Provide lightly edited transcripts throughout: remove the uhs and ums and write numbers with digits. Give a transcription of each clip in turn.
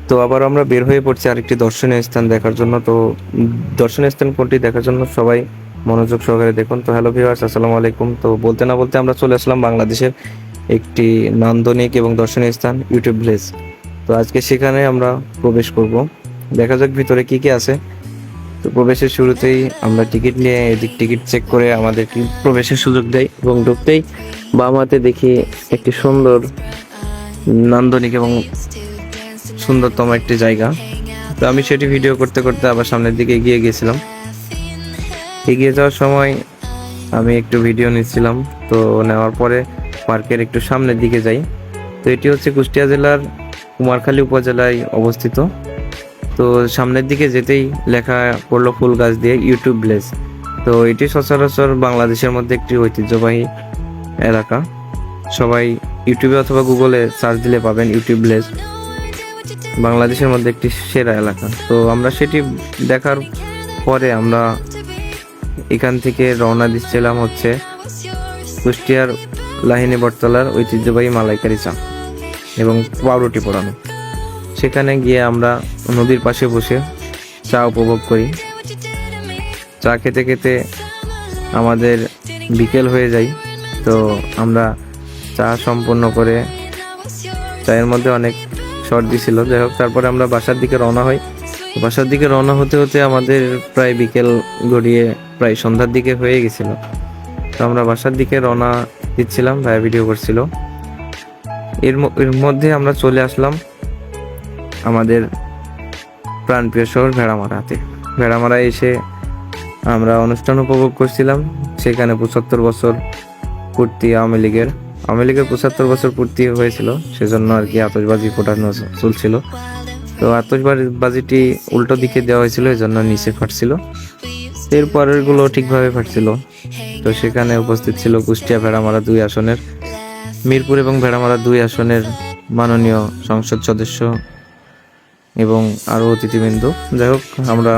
তো আবার আমরা বের হয়ে পড়ছি আরেকটি দর্শনীয় স্থান দেখার জন্য। তো দর্শনীয় স্থান কোনটি দেখার জন্য সবাই মনোযোগ সহকারে দেখুন। তো হ্যালো ভিউয়ার্স, আসসালামু আলাইকুম। তো বলতে না বলতে আমরা চলে আসলাম বাংলাদেশের একটি নান্দনিক এবং দর্শনীয় স্থান ইউটিউব ভিলেজ। তো আজকে সেখানে আমরা প্রবেশ করব। দেখা যাক ভিতরে কি কি আছে। তো প্রবেশের শুরুতেই আমরা টিকিট নিয়ে এদিক টিকিট চেক করে আমাদের কি প্রবেশের সুযোগ দেয় এবং ঢুকতেই বাম হাতে দেখি একটি সুন্দর নান্দনিক এবং সুন্দরতম একটি জায়গা। তো আমি সেটি ভিডিও করতে করতে আবার সামনের দিকে এগিয়ে গেছিলাম। এগিয়ে যাওয়ার সময় আমি একটু ভিডিও নিচ্ছিলাম। তো নেওয়ার পরে পার্কের একটু সামনের দিকে যাই। তো এটি হচ্ছে কুষ্টিয়া জেলার কুমারখালী উপজেলায় অবস্থিত। তো সামনের দিকে যেতেই লেখা পড়লো ফুল গাছ দিয়ে ইউটিউব ভিলেজ। তো এটি সচরাচর বাংলাদেশের মধ্যে একটি ঐতিহ্যবাহী এলাকা। সবাই ইউটিউবে অথবা গুগলে সার্চ দিলে পাবেন ইউটিউব ভিলেজ, বাংলাদেশের মধ্যে একটি সেরা এলাকা। তো আমরা সেটি দেখার পরে আমরা এখান থেকে রওনা দিচ্ছিলাম হচ্ছে কুষ্টিয়ার লাহিনী বটতলার ঐতিহ্যবাহী মালাইকারি চা এবং পাউরুটি পোড়ানো। সেখানে গিয়ে আমরা নদীর পাশে বসে চা উপভোগ করি। চা খেতে খেতে আমাদের বিকেল হয়ে যায়। তো আমরা চা সম্পন্ন করে, চায়ের মধ্যে অনেক সর্দি ছিল, যাই হোক তারপরে আমরা বাসার দিকে রওনা হই। বাসার দিকে রওনা হতে হতে আমাদের প্রায় বিকেল গড়িয়ে প্রায় সন্ধ্যার দিকে হয়ে গেছিল। তো আমরা বাসার দিকে রওনা দিচ্ছিলাম, ভাইয়া ভিডিও করছিল। এর মধ্যে আমরা চলে আসলাম আমাদের প্রাণপ্রিয় শহর ভেড়ামারাতে। ভেড়ামারায় এসে আমরা অনুষ্ঠান উপভোগ করছিলাম। সেখানে 75 বছর পূর্তি আওয়ামী লীগের 75 বছর পূর্তি হয়েছিল, সেজন্য আর কি আতশবাজি ফোটানো চলছিল। তো আতশবাজিটি উল্টো দিকে দেওয়া হয়েছিল, এই জন্য নিচে ফাটছিল। এরপরের গুলো ঠিকভাবে ফাটছিল। তো সেখানে উপস্থিত ছিল কুষ্টিয়া ভেড়ামারা 2 আসনের, মিরপুর এবং ভেড়ামারা 2 আসনের মাননীয় সংসদ সদস্য এবং আরো অতিথিবৃন্দ। যাই হোক আমরা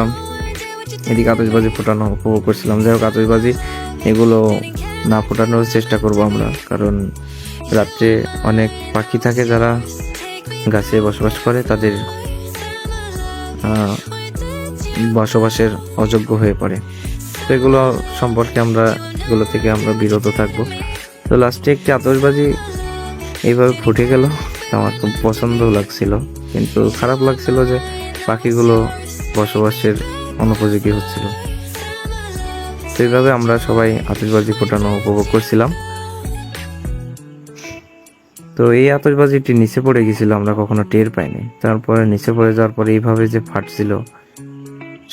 এদিকে আতশবাজি ফোটানো উপভোগ করছিলাম। যাই হোক আতশবাজি এগুলো না ফোটানোর চেষ্টা করব আমরা, কারণ রাত্রে অনেক পাখি থাকে যারা গাছে বসবাস করে, তাদের বসবাসের অযোগ্য হয়ে পড়ে। তো এগুলো সম্পর্কে এগুলো থেকে আমরা বিরত থাকবো। তো লাস্টে একটি আতশবাজি এইভাবে ফুটে গেল। আমার খুব পছন্দ লাগছিল, কিন্তু খারাপ লাগছিল যে পাখিগুলো বসবাসের অনুপযোগী হচ্ছিল। তো এইভাবে আমরা সবাই আতশবাজি ফোটানো উপভোগ করছিলাম। তো এই আতশবাজিটি নিচে পড়ে গেছিল, আমরা কখনো টের পাইনি। তারপরে নিচে পড়ে যাওয়ার পরে এইভাবে যে ফাটছিল,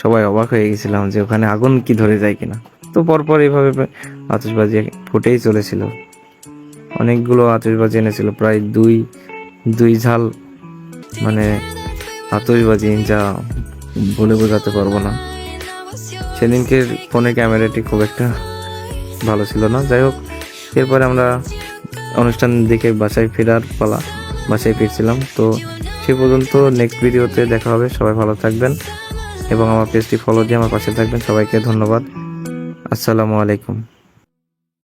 সবাই অবাক হয়ে গেছিলাম যে ওখানে আগুন কি ধরে যায় কিনা। তো পরপর এইভাবে আতশবাজি ফুটেই চলেছিল। অনেকগুলো আতশবাজি এনেছিল, প্রায় দুই ঝাল মানে আতশবাজি, যা বলে বোঝাতে পারবো না। সেদিনকে ফোনের ক্যামেরাটি খুব একটা ভালো ছিল না। যাই হোক এরপরে আমরা অনুষ্ঠান দেখে বাসায় ফিরছিলাম। তো সে পর্যন্ত নেক্সট ভিডিওতে দেখা হবে। সবাই ভালো থাকবেন এবং আমার পেজটি ফলো দিয়ে আমার পাশে থাকবেন। সবাইকে ধন্যবাদ। আসসালামু আলাইকুম।